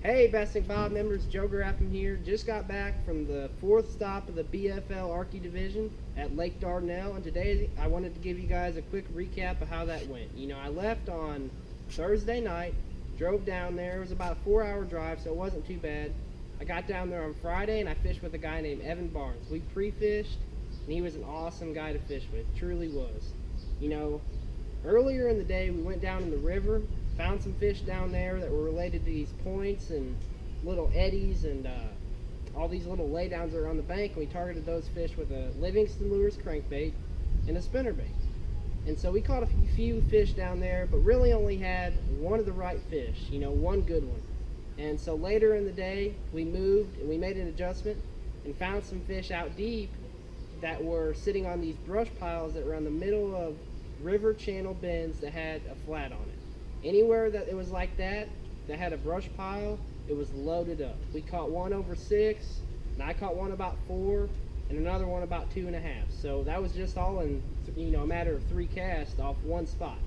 Hey, Basting Bob members, Joe Graffam here. Just got back from the 4th stop of the BFL Arkie division at Lake Dardanelle, and today I wanted to give you guys a quick recap of how that went. You know, I left on Thursday night, drove down there. It was about a 4-hour drive, so it wasn't too bad. I got down there on Friday, and I fished with a guy named Evan Barnes. We pre-fished, and he was an awesome guy to fish with, truly was. You know, earlier in the day, we went down in the river, found some fish down there that were related to these points and little eddies and all these little laydowns that are on the bank, and we targeted those fish with a Livingston Lures crankbait and a spinnerbait. And so we caught a few fish down there, but really only had one of the right fish, you know, one good one. And so later in the day, we moved and we made an adjustment and found some fish out deep that were sitting on these brush piles that were in the middle of river channel bends that had a flat on it. Anywhere that it was like that had a brush pile, it was loaded up. We caught one over 6, and I caught one about 4, and another one about 2.5. So that was just all in, you know, a matter of 3 casts off one spot.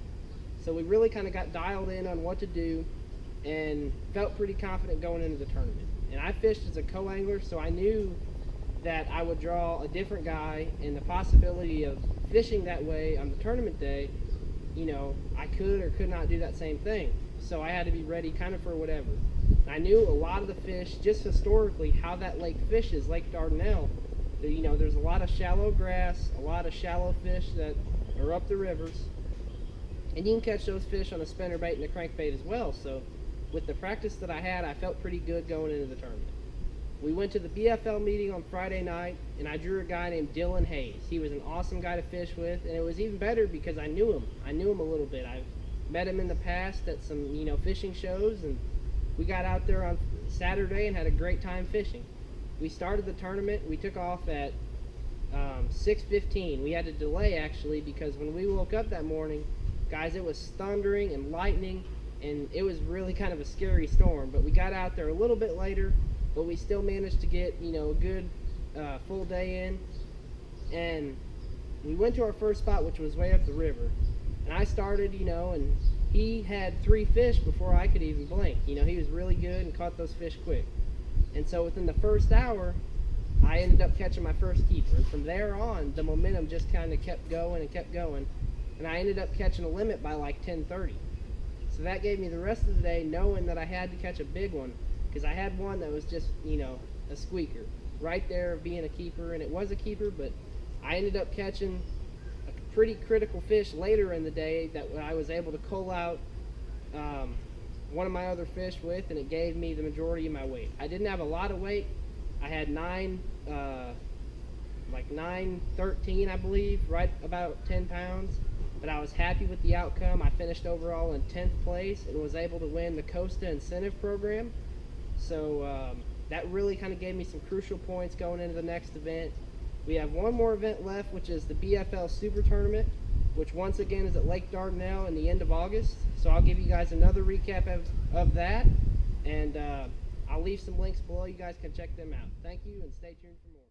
So we really kind of got dialed in on what to do and felt pretty confident going into the tournament. And I fished as a co-angler, so I knew that I would draw a different guy, and the possibility of fishing that way on the tournament day, you know, I could or could not do that same thing. So I had to be ready kind of for whatever. I knew a lot of the fish, just historically, how that lake fishes, Lake Dardanelle. You know, there's a lot of shallow grass, a lot of shallow fish that are up the rivers. And you can catch those fish on a spinnerbait and a crankbait as well. So with the practice that I had, I felt pretty good going into the tournament. We went to the BFL meeting on Friday night, and I drew a guy named Dylan Hayes. He was an awesome guy to fish with, and it was even better because I knew him. I knew him a little bit. I've met him in the past at some, you know, fishing shows, and we got out there on Saturday and had a great time fishing. We started the tournament. We took off at 6:15. We had to delay, actually, because when we woke up that morning, guys, it was thundering and lightning, and it was really kind of a scary storm. But we got out there a little bit later, but we still managed to get, you know, a good full day in. And we went to our first spot, which was way up the river. And I started, you know, and he had 3 fish before I could even blink. You know, he was really good and caught those fish quick. And so within the first hour, I ended up catching my first keeper. And from there on, the momentum just kind of kept going and kept going. And I ended up catching a limit by like 10:30. So that gave me the rest of the day knowing that I had to catch a big one, because I had one that was just, you know, a squeaker right there of being a keeper, and it was a keeper. But I ended up catching a pretty critical fish later in the day that I was able to cull out one of my other fish with, and it gave me the majority of my weight. I didn't have a lot of weight. I had 913, I believe, right about 10 pounds. But I was happy with the outcome. I finished overall in 10th place and was able to win the Costa Incentive Program. So that really kind of gave me some crucial points going into the next event. We have one more event left, which is the BFL Super Tournament, which once again is at Lake Dardanelle in the end of August. So I'll give you guys another recap of that, and I'll leave some links below. You guys can check them out. Thank you, and stay tuned for more.